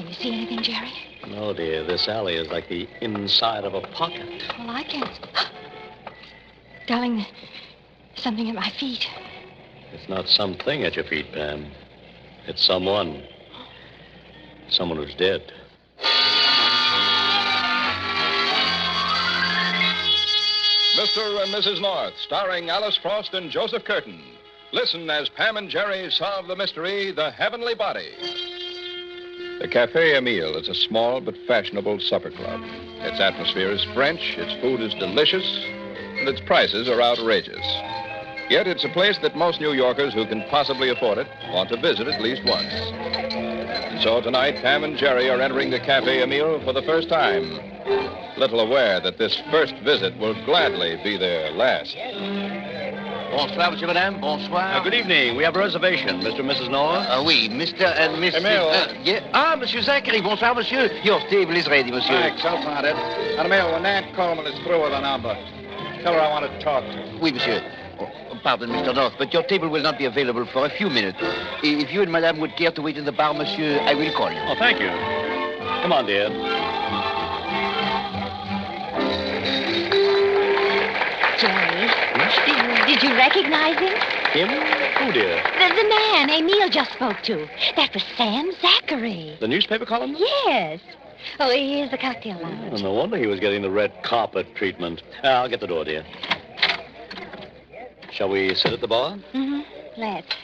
Can you see anything, Jerry? No, dear. This alley is like the inside of a pocket. Well, I can't. Darling, there's something at my feet. It's not something at your feet, Pam. It's someone. Someone who's dead. Mr. and Mrs. North, starring Alice Frost and Joseph Curtin. Listen as Pam and Jerry solve the mystery, The Heavenly Body. The Café Emile is a small but fashionable supper club. Its atmosphere is French, its food is delicious, and its prices are outrageous. Yet it's a place that most New Yorkers who can possibly afford it want to visit at least once. And so tonight, Pam and Jerry are entering the Café Emile for the first time, little aware that this first visit will gladly be their last. Bonsoir, monsieur, madame. Bonsoir. Good evening. We have a reservation, Mr. and Mrs. Noah. Oui, Mr. and Mrs. Emile. Yeah. Monsieur Zachary. Bonsoir, monsieur. Your table is ready, monsieur. Thanks, I'll find it. And Emile, when Aunt Coleman is through with the number, tell her I want to talk to her. Oui, monsieur. Pardon, Mr. North, but your table will not be available for a few minutes. If you and madame would care to wait in the bar, monsieur, I will call you. Oh, thank you. Come on, dear. Jerry, did you recognize him? Him? Who, dear? The man Emile just spoke to. That was Sam Zachary. The newspaper column? Yes. Oh, here's the cocktail Oh, lounge. no wonder he was getting the red carpet treatment. I'll get the door, dear. Shall we sit at the bar? Mm-hmm. Let's.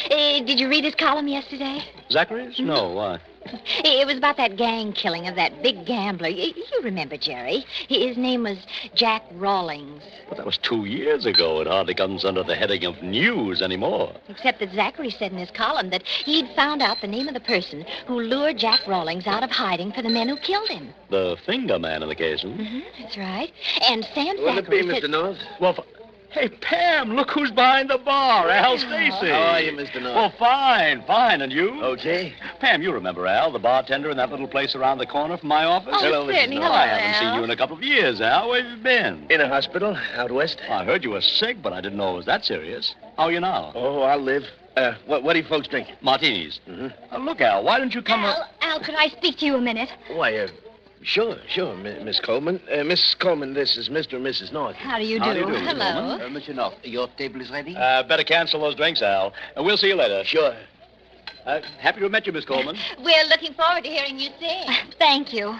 Did you read his column yesterday? Zachary's? No, why? It was about that gang killing of that big gambler. You remember, Jerry. His name was Jack Rawlings. But that was 2 years ago. It hardly comes under the heading of news anymore. Except that Zachary said in his column that he'd found out the name of the person who lured Jack Rawlings out of hiding for the men who killed him. The finger man in the case, hmm? Mm-hmm, that's right. And Sam Will it be, Zachary said... Mr. North? Well, hey, Pam, look who's behind the bar. Al Stacy. How are you, Mr. North? Oh, fine. And you? Okay. Pam, you remember Al, the bartender in that little place around the corner from my office? Oh, Hello, Mrs. certainly. North. Hello, I haven't Al. seen you in a couple of years, Al. Where have you been? In a hospital out west. I heard you were sick, but I didn't know it was that serious. How are you now? Oh, I'll live. What do you folks drink? Martinis. Mm-hmm. Look, Al, why don't you come... Al, could I speak to you a minute? Why, sure, Miss Coleman. Miss Coleman, this is Mr. and Mrs. North. How do you do? How do you do, Mr. Hello. Coleman? Monsieur North, your table is ready? Better cancel those drinks, Al. And we'll see you later. Sure. Happy to have met you, Miss Coleman. We're looking forward to hearing you sing. Thank you.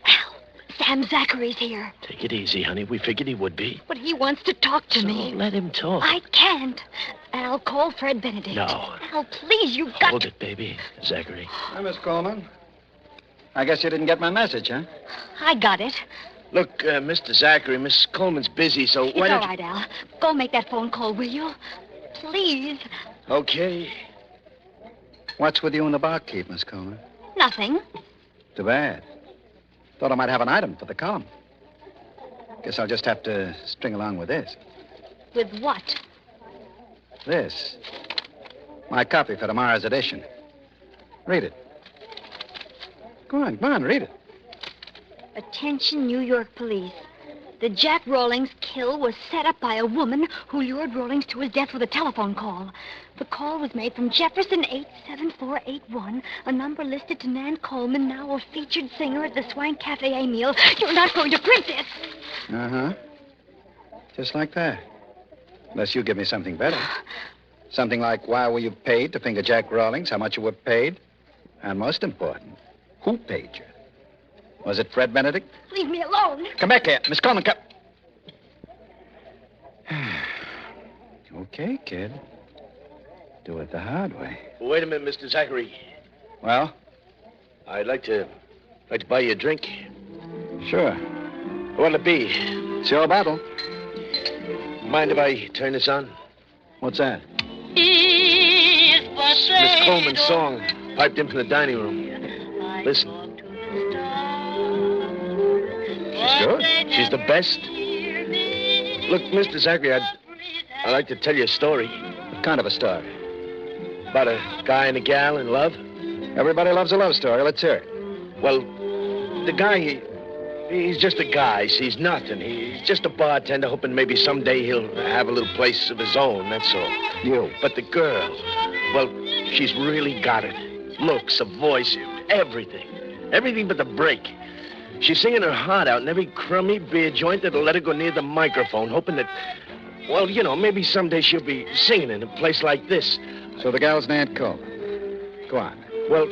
Al, Sam Zachary's here. Take it easy, honey. We figured he would be. But he wants to talk to me. Let him talk. I can't. Al, call Fred Benedict. No. Al, please, you've got Hold to... it, baby. Zachary. Hi, Miss Coleman. I guess you didn't get my message, huh? I got it. Look, Mr. Zachary, Miss Coleman's busy, so It's why all don't right, Al. Go make that phone call, will you? Please. you... Okay. What's with you and the barkeep, Miss Coleman? Nothing. Too bad. Thought I might have an item for the column. Guess I'll just have to string along with this. With what? This. My copy for tomorrow's edition. Read it. Go on, read it. Attention, New York police. The Jack Rawlings kill was set up by a woman who lured Rawlings to his death with a telephone call. The call was made from Jefferson 87481, a number listed to Nan Coleman, now a featured singer at the Swank Cafe Emile. You're not going to print this. Uh-huh. Just like that. Unless you give me something better. Something like, why were you paid to finger Jack Rawlings, how much you were paid, and most important, who paid you? Was it Fred Benedict? Leave me alone. Come back here. Miss Coleman, come. Okay, kid. Do it the hard way. Wait a minute, Mr. Zachary. Well? I'd like to buy you a drink. Sure. What'll it be? It's your battle. Mind if I turn this on? What's that? Miss Coleman's song, piped in from the dining room. Listen. She's good. She's the best. Look, Mr. Zachary, I'd like to tell you a story. What kind of a story? About a guy and a gal in love. Everybody loves a love story. Let's hear it. Well, the guy, he's just a guy. He's nothing. He's just a bartender, hoping maybe someday he'll have a little place of his own, that's all. You. But the girl, well, she's really got it. Looks, a voice, everything. Everything but the break. She's singing her heart out in every crummy beer joint that'll let her go near the microphone, hoping that, well, maybe someday she'll be singing in a place like this. So the gal's Aunt Coleman. Go on. Well,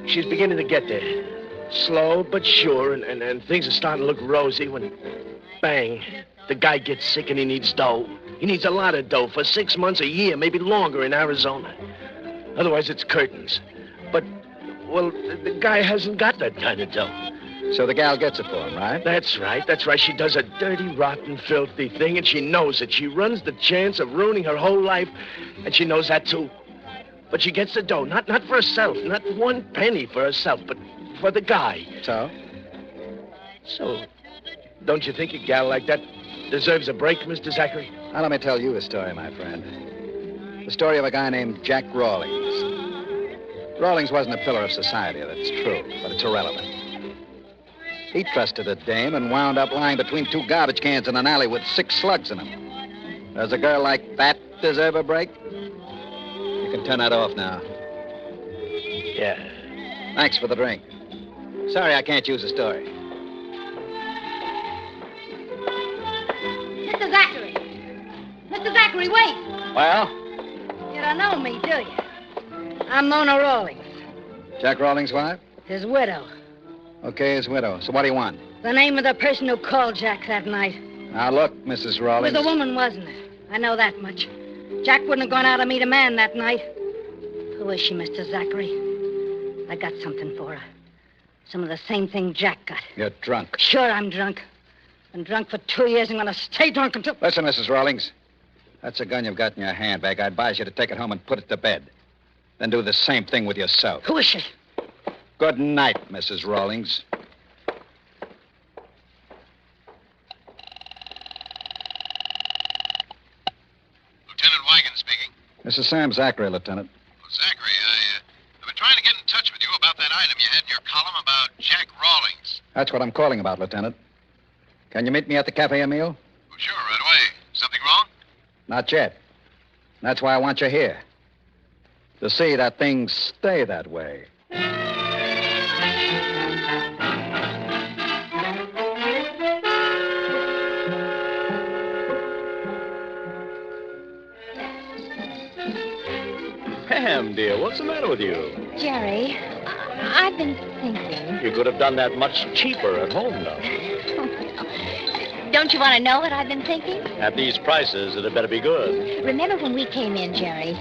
she's beginning to get there. Slow but sure, and things are starting to look rosy when, bang, the guy gets sick and he needs dough. He needs a lot of dough for 6 months, a year, maybe longer in Arizona. Otherwise, it's curtains. But, well, the guy hasn't got that kind of dough. So the gal gets it for him, right? That's right. She does a dirty, rotten, filthy thing, and she knows it. She runs the chance of ruining her whole life, and she knows that, too. But she gets the dough, not for herself, not 1 penny for herself, but for the guy. So, don't you think a gal like that deserves a break, Mr. Zachary? now let me tell you a story, my friend. The story of a guy named Jack Rawlings. Rawlings wasn't a pillar of society, that's true, but it's irrelevant. He trusted a dame and wound up lying between 2 garbage cans in an alley with 6 slugs in them. Does a girl like that deserve a break? You can turn that off now. Yeah. Thanks for the drink. Sorry I can't use the story. Mr. Zachary! Mr. Zachary, wait! Well? You don't know me, do you? I'm Mona Rawlings, Jack Rawlings' wife? his widow. Okay, his widow. So what do you want? The name of the person who called Jack that night. Now, look, Mrs. It Rawlings. was a woman, wasn't it? I know that much. Jack wouldn't have gone out to meet a man that night. Who is she, Mr. Zachary? I got something for her. Some of the same thing Jack got. You're drunk. Sure, I'm drunk. Been drunk for 2 years. I'm going to stay drunk until... Listen, Mrs. Rawlings. That's a gun you've got in your handbag. I advise you to take it home and put it to bed. Then do the same thing with yourself. Who is she? Good night, Mrs. Rawlings. Lieutenant Wigan speaking. This is Sam Zachary, Lieutenant. Well, Zachary, I've been trying to get in touch with you about that item you had in your column about Jack Rawlings. That's what I'm calling about, Lieutenant. Can you meet me at the cafe, Emil? Oh, sure, right away. Something wrong? Not yet. That's why I want you here. To see that things stay that way. Pam, dear, what's the matter with you? Jerry, I've been thinking. You could have done that much cheaper at home, now. Don't you want to know what I've been thinking? At these prices, it had better be good. Remember when we came in, Jerry?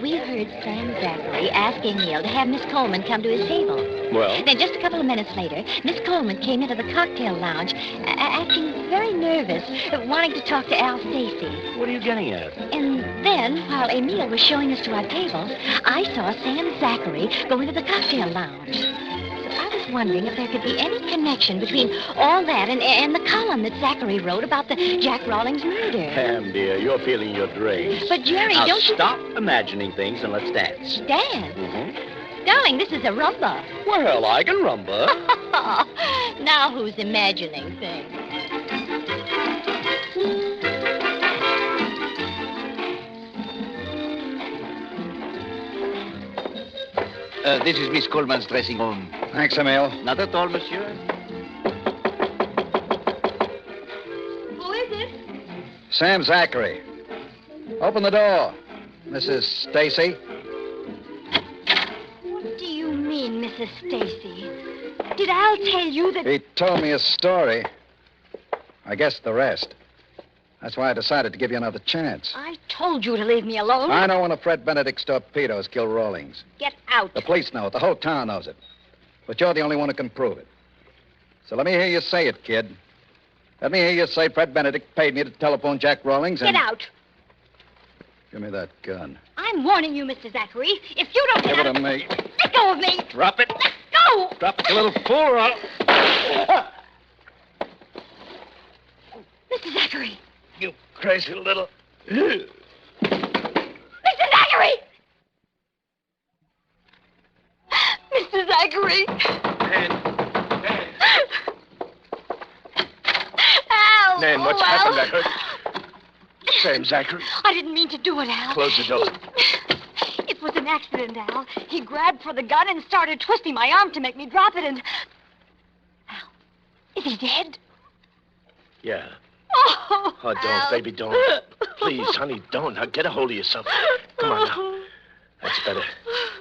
We heard Sam Zachary ask Emil to have Miss Coleman come to his table. Well? Then just a couple of minutes later, Miss Coleman came into the cocktail lounge, acting very nervous, wanting to talk to Al Stacy. What are you getting at? And then, while Emil was showing us to our tables, I saw Sam Zachary go into the cocktail lounge. So I was wondering if there could be any connection between all that and the column that Zachary wrote about the Jack Rawlings murder. Pam, dear, you're feeling your dregs. But, Jerry, Now, don't you... stop imagining things and let's dance. Dance? Mm-hmm. Darling, this is a rumba. Well, I can rumba. Now who's imagining things? This is Miss Coleman's dressing room. Thanks, Emil. Not at all, monsieur. Who is it? Sam Zachary. Open the door, Mrs. Stacy. What do you mean, Mrs. Stacy? Did Al tell you that... He told me a story. I guess the rest. That's why I decided to give you another chance. I told you to leave me alone. I know one of Fred Benedict's torpedoes killed Rawlings. Get out. The police know it. The whole town knows it. But you're the only one who can prove it. So let me hear you say it, kid. Let me hear you say Fred Benedict paid me to telephone Jack Rawlings and... Get out. Give me that gun. I'm warning you, Mr. Zachary. If you don't Give get it out... to me. Let go of me. Drop it. Let go. Drop it, you little fool, or I'll... Mr. Zachary. You crazy little... Mr. Zachary. Mr. Zachary. Al. Nan, what's Oh, Al. happened? I heard... Sam Zachary. I didn't mean to do it, Al. Close the door. It's was an accident, Al. He grabbed for the gun and started twisting my arm to make me drop it, and... Al, is he dead? Yeah. Oh, Oh, don't, Al. baby, don't. Please, honey, don't. Now, get a hold of yourself. Come on now. That's better.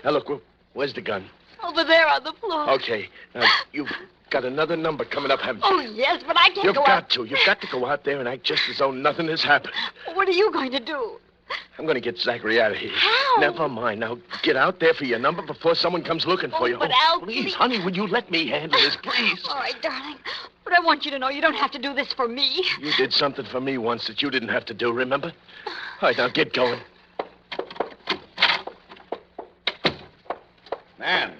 Now, look, where's the gun? Over there on the floor. Okay. Now, you've got another number coming up, haven't you? Oh, yes, but I can't You've go got out. to. You've got to go out there and act just as though nothing has happened. What are you going to do? I'm going to get Zachary out of here. How? Never mind. Now, get out there for your number before someone comes looking for you. But Al, please, honey, would you let me handle this, please? All right, darling. But I want you to know you don't have to do this for me. You did something for me once that you didn't have to do, remember? All right, now, get going. Man,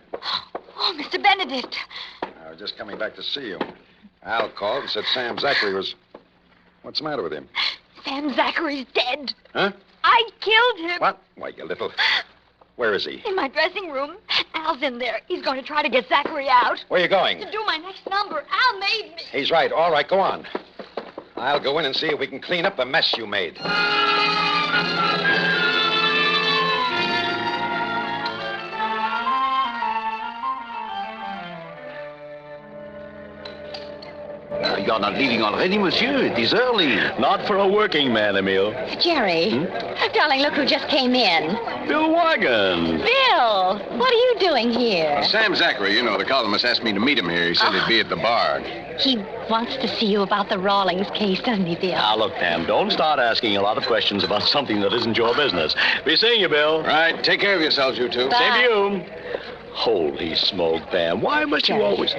Oh, Mr. Benedict. I was just coming back to see you. Al called and said Sam Zachary was... What's the matter with him? Sam Zachary's dead. Huh? I killed him. What? Why, you little... Where is he? In my dressing room. Al's in there. He's going to try to get Zachary out. Where are you going? To do my next number. Al made me. He's right. All right, go on. I'll go in and see if we can clean up the mess you made. You're not leaving already, monsieur. It is early. Not for a working man, Emil. Jerry, darling, look who just came in. Bill Wagon. Bill, what are you doing here? Sam Zachary, you know, the columnist asked me to meet him here. He said he'd be at the bar. He wants to see you about the Rawlings case, doesn't he, Bill? Now, look, Pam, don't start asking a lot of questions about something that isn't your business. Be seeing you, Bill. Right, take care of yourselves, you two. Bye. Same to you. Holy smoke, Pam. Why must you Jerry. always...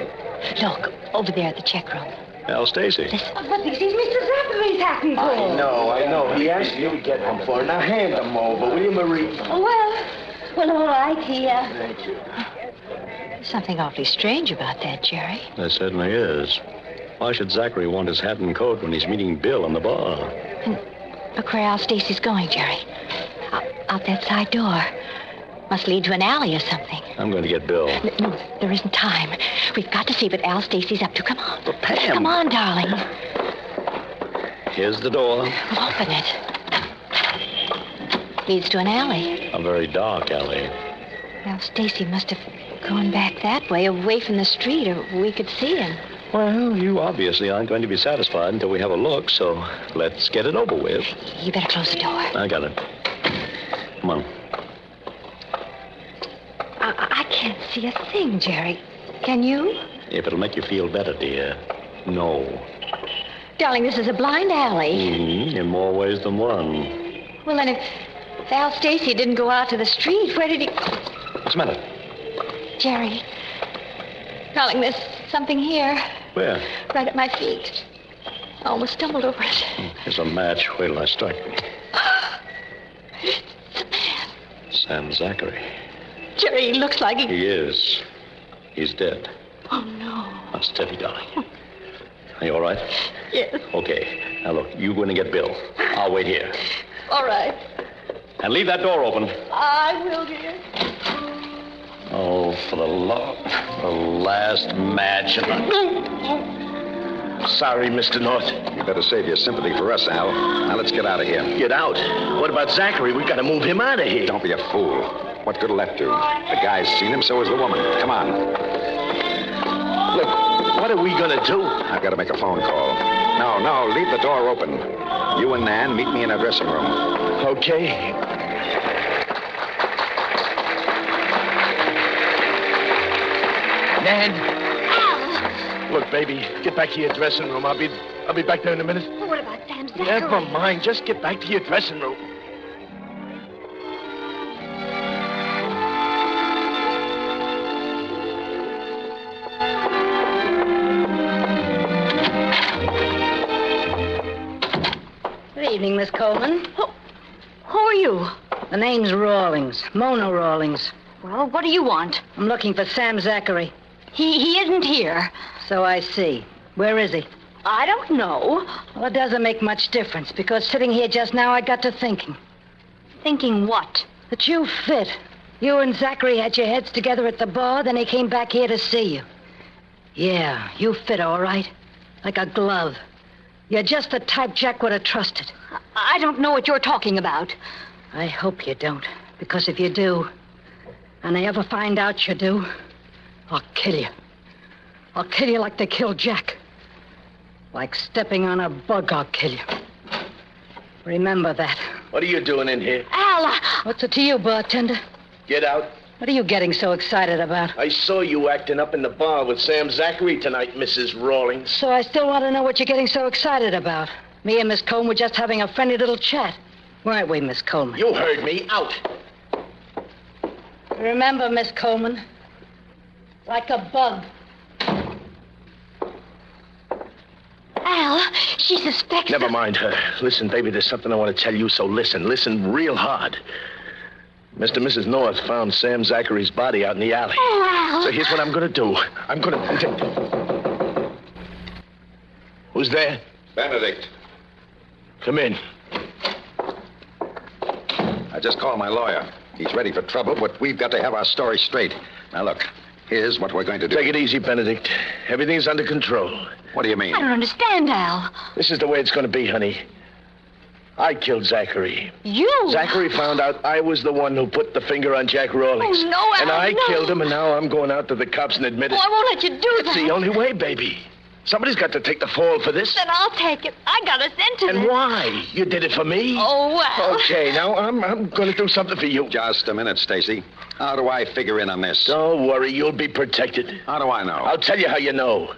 Look, over there at the check room. Al Stacy. But this is Mr. Zachary's hat and coat. I know. He asked you to get him for it. Now, hand him over, will you, Marie? Well, all right, here. Thank you. Something awfully strange about that, Jerry. There certainly is. Why should Zachary want his hat and coat when he's meeting Bill in the bar? Look where Al Stacy's going, Jerry. Out that side door. Must lead to an alley or something. I'm going to get Bill. No, there isn't time. We've got to see what Al Stacy's up to. Come on. But Pam... Come on, darling. Here's the door. Open it. Leads to an alley. A very dark alley. Al Stacy must have gone back that way, away from the street, or we could see him. Well, you obviously aren't going to be satisfied until we have a look, so let's get it over with. You better close the door. I got it. Come on. I can't see a thing, Jerry. Can you? If it'll make you feel better, dear. No. Darling, this is a blind alley. In more ways than one. Well, then if Al Stacy didn't go out to the street, where did he... What's the matter? Jerry. Darling, there's something here. Where? Right at my feet. I almost stumbled over it. Here's a match. Wait till I strike. It's a man. Sam Zachary. Jerry, he looks like he... He is. He's dead. Oh, no. Now, steady, darling. Are you all right? Yes. Okay. Now, look, you go in and get Bill. I'll wait here. All right. And leave that door open. I will, dear. Oh, for the last match. Sorry, Mr. North. You better save your sympathy for us, Al. Now, let's get out of here. Get out. What about Zachary? We've got to move him out of here. Don't be a fool. What good'll that do? The guy's seen him, so has the woman. Come on. Look, what are we going to do? I've got to make a phone call. No, leave the door open. You and Nan meet me in our dressing room. Okay. Nan. Look, baby, get back to your dressing room. I'll be back there in a minute. Well, what about Sam Zachary? Never mind. Just get back to your dressing room. Good evening, Miss Coleman. Who are you? The name's Rawlings, Mona Rawlings. Well, what do you want? I'm looking for Sam Zachary. He isn't here. So I see. Where is he? I don't know. Well, it doesn't make much difference, because sitting here just now, I got to thinking. Thinking what? That you fit. You and Zachary had your heads together at the bar, then he came back here to see you. Yeah, you fit all right. Like a glove. You're just the type Jack would have trusted. I don't know what you're talking about. I hope you don't, Because if you do, and they ever find out you do, I'll kill you. I'll kill you like they killed Jack. Like stepping on a bug, I'll kill you. Remember that. What are you doing in here? Al! What's it to you, bartender? Get out. What are you getting so excited about? I saw you acting up in the bar with Sam Zachary tonight, Mrs. Rawlings. So I still want to know what you're getting so excited about. Me and Miss Coleman were just having a friendly little chat. Weren't we, Miss Coleman? You heard me. Out. Remember, Miss Coleman, like a bug. Al, she suspects... Never mind her. Listen, baby, there's something I want to tell you, so listen. Listen real hard. Mr. and Mrs. North found Sam Zachary's body out in the alley. Oh, Al. So here's what I'm going to do. I'm going to... Who's there? Benedict. Come in. I just called my lawyer. He's ready for trouble, but we've got to have our story straight. Now, look, here's what we're going to do. Take it easy, Benedict. Everything's under control. What do you mean? I don't understand, Al. This is the way it's going to be, honey. I killed Zachary. You? Zachary found out I was the one who put the finger on Jack Rawlings. Oh, no, Al, And I no. killed him, and now I'm going out to the cops and admit it. Oh, I won't let you do It's that. the only way, baby. Somebody's got to take the fall for this. Then I'll take it. I got us into And this. why? You did it for me? Oh, well. Okay, now I'm going to do something for you. Just a minute, Stacy. How do I figure in on this? Don't worry, you'll be protected. How do I know? I'll tell you how you know.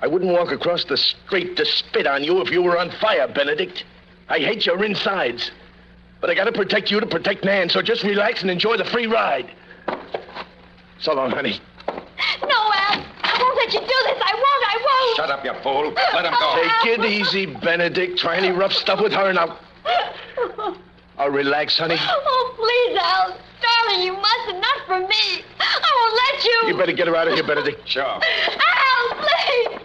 I wouldn't walk across the street to spit on you if you were on fire, Benedict. I hate your insides. But I gotta protect you to protect Nan, so just relax and enjoy the free ride. So long, honey. No, Al. I won't let you do this. I won't. Shut up, you fool. Let him go. Take it easy, Benedict. Try any rough stuff with her and I'll relax, honey. Oh, please, Al. Darling, you mustn't. Not for me. I won't let you. You better get her out of here, Benedict. Sure. Al, please.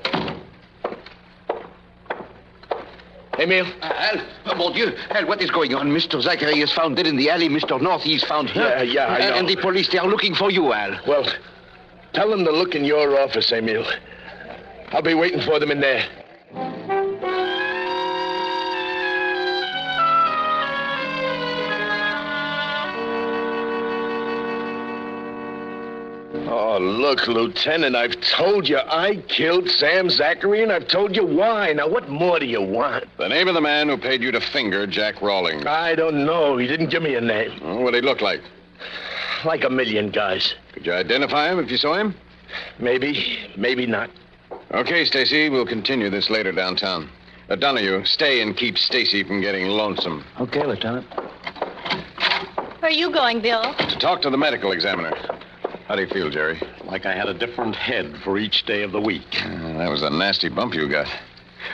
Emil? Al, mon Dieu. Al, what is going on? Mr. Zachary is found dead in the alley. Mr. North, he's found here. Yeah, I know. And the police, they are looking for you, Al. Well, tell them to look in your office, Emil. I'll be waiting for them in there. Oh, look, Lieutenant, I've told you I killed Sam Zachary, and I've told you why. Now, what more do you want? The name of the man who paid you to finger Jack Rawlings. I don't know. He didn't give me a name. Oh, what did he look like? Like a million guys. Could you identify him if you saw him? Maybe, maybe not. Okay, Stacy, we'll continue this later downtown. Donahue, stay and keep Stacy from getting lonesome. Okay, Lieutenant. Where are you going, Bill? To talk to the medical examiner. How do you feel, Jerry? Like I had a different head for each day of the week. That was a nasty bump you got.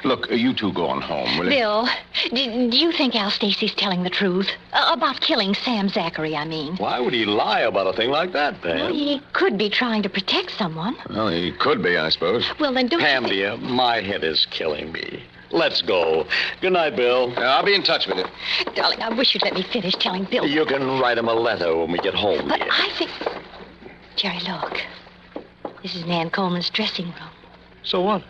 Look, you two go on home, will you? Bill, do you think Al Stacy's telling the truth? About killing Sam Zachary, I mean. Why would he lie about a thing like that, Pam? Well, he could be trying to protect someone. Well, he could be, I suppose. Well, then don't Pam, you think... dear, my head is killing me. Let's go. Good night, Bill. I'll be in touch with you. Darling, I wish you'd let me finish telling Bill. You can write him a letter when we get home, But dear. I think... Jerry, look. This is Nan Coleman's dressing room. So what?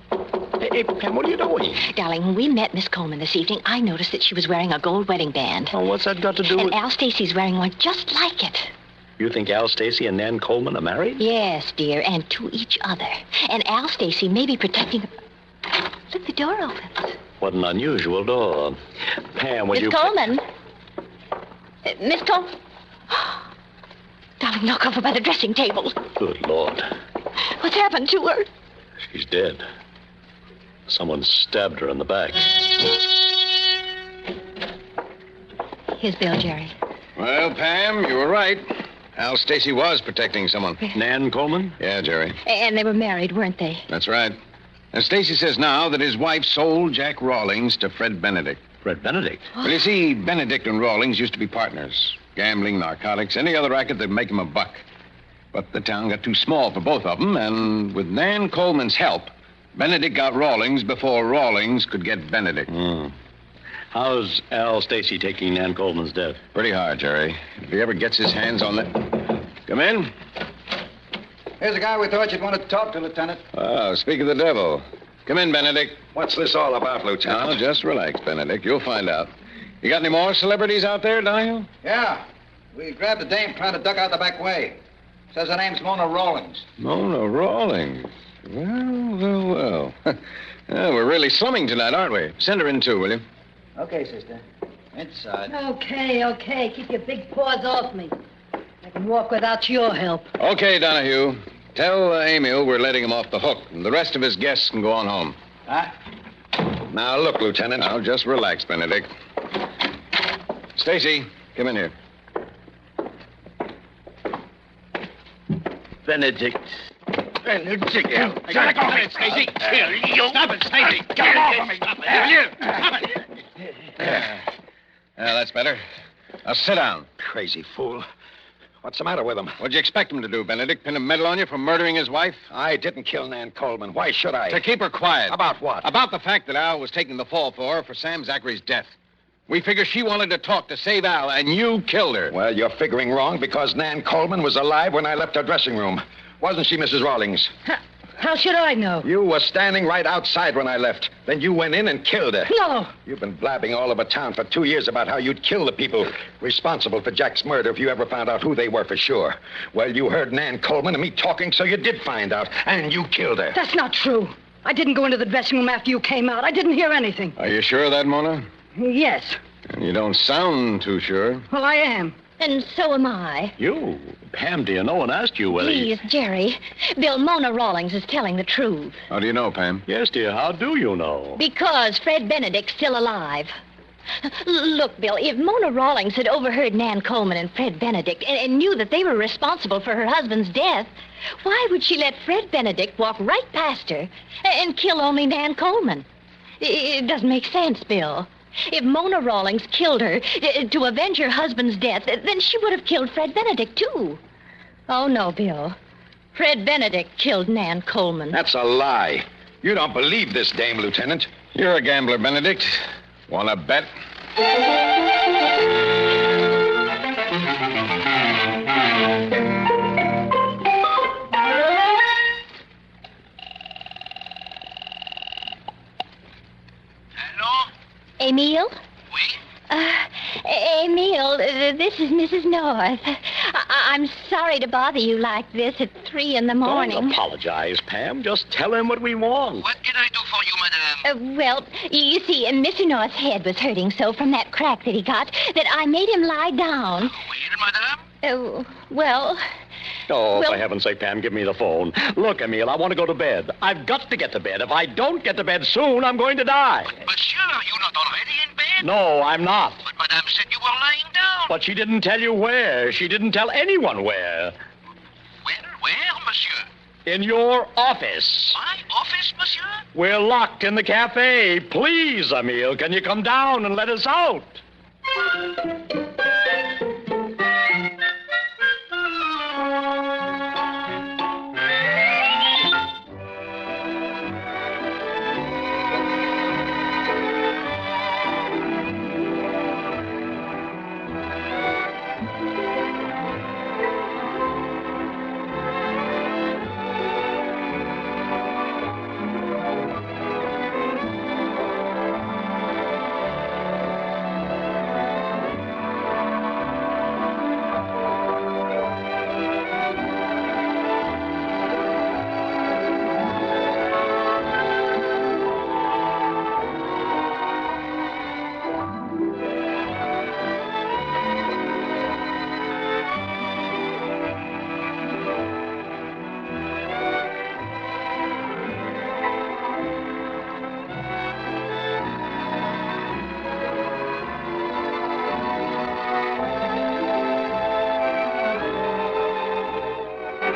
Hey, Pam, what are you doing? Darling, when we met Miss Coleman this evening, I noticed that she was wearing a gold wedding band. Oh, what's that got to do And with... Al Stacy's wearing one just like it. You think Al Stacy and Nan Coleman are married? Yes, dear, and to each other. And Al Stacy may be protecting... Look, the door opens. What an unusual door. Pam, will Miss you... Coleman. Miss Coleman. Darling, knock over by the dressing table. Good Lord. What's happened to her? She's dead. Someone stabbed her in the back. Here's Bill, Jerry. Well, Pam, you were right. Al Stacy was protecting someone. Nan Coleman? Yeah, Jerry. And they were married, weren't they? That's right. And Stacy says now that his wife sold Jack Rawlings to Fred Benedict. Fred Benedict? Well, you see, Benedict and Rawlings used to be partners. Gambling, narcotics, any other racket that'd make him a buck. But the town got too small for both of them, and with Nan Coleman's help, Benedict got Rawlings before Rawlings could get Benedict. How's Al Stacy taking Nan Coleman's death? Pretty hard, Jerry. If he ever gets his hands on that... Come in. Here's a guy we thought you'd want to talk to, Lieutenant. Oh, speak of the devil. Come in, Benedict. What's this all about, Lieutenant? Now, just relax, Benedict. You'll find out. You got any more celebrities out there, Donahue? Yeah. We grabbed the dame trying to duck out the back way. Says her name's Mona Rawlings. Mona Rawlings. Well. Well, we're really slumming tonight, aren't we? Send her in, too, will you? Okay, sister. Inside. Okay. Keep your big paws off me. I can walk without your help. Okay, Donahue. Tell Emil we're letting him off the hook, and the rest of his guests can go on home. Now, look, Lieutenant. Now, just relax, Benedict. Stacy, come in here. Benedict. Stacy. Stop it, Stacy. Get off of me. Stop it. That's better. Now, sit down. Crazy fool. What's the matter with him? What'd you expect him to do, Benedict? Pin a medal on you for murdering his wife? I didn't kill Nan Coleman. Why should I? To keep her quiet. About what? About the fact that Al was taking the fall for her for Sam Zachary's death. We figure she wanted to talk to save Al, and you killed her. Well, you're figuring wrong because Nan Coleman was alive when I left her dressing room. Wasn't she, Mrs. Rawlings? How should I know? You were standing right outside when I left. Then you went in and killed her. No. You've been blabbing all over town for 2 years about how you'd kill the people responsible for Jack's murder if you ever found out who they were for sure. Well, you heard Nan Coleman and me talking, so you did find out, and you killed her. That's not true. I didn't go into the dressing room after you came out. I didn't hear anything. Are you sure of that, Mona? Yes. You don't sound too sure. Well, I am. And so am I. You? Pam, dear, no one asked you whether Please, Jerry. Bill, Mona Rawlings is telling the truth. How do you know, Pam? Yes, dear, how do you know? Because Fred Benedict's still alive. Look, Bill, if Mona Rawlings had overheard Nan Coleman and Fred Benedict and knew that they were responsible for her husband's death, why would she let Fred Benedict walk right past her and kill only Nan Coleman? It doesn't make sense, Bill. If Mona Rawlings killed her to avenge her husband's death, then she would have killed Fred Benedict, too. Oh, no, Bill. Fred Benedict killed Nan Coleman. That's a lie. You don't believe this dame, Lieutenant. You're a gambler, Benedict. Want to bet? Emil? Oui? Emil, this is Mrs. North. I'm sorry to bother you like this at 3 in the morning. Don't apologize, Pam. Just tell him what we want. What can I do for you, madame? Well, you see, Mr. North's head was hurting so from that crack that he got that I made him lie down. Well, madame? Well... Oh, for heaven's sake, Pam, give me the phone. Look, Emil, I want to go to bed. I've got to get to bed. If I don't get to bed soon, I'm going to die. But, monsieur, are you not already in bed? No, I'm not. But madame said you were lying down. But she didn't tell you where. She didn't tell anyone where. Where, monsieur? In your office. My office, monsieur? We're locked in the cafe. Please, Emil, can you come down and let us out?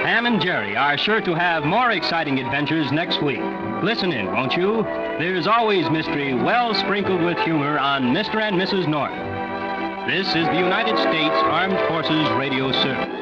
Pam and Jerry are sure to have more exciting adventures next week. Listen in, won't you? There's always mystery well sprinkled with humor on Mr. and Mrs. North. This is the United States Armed Forces Radio Service.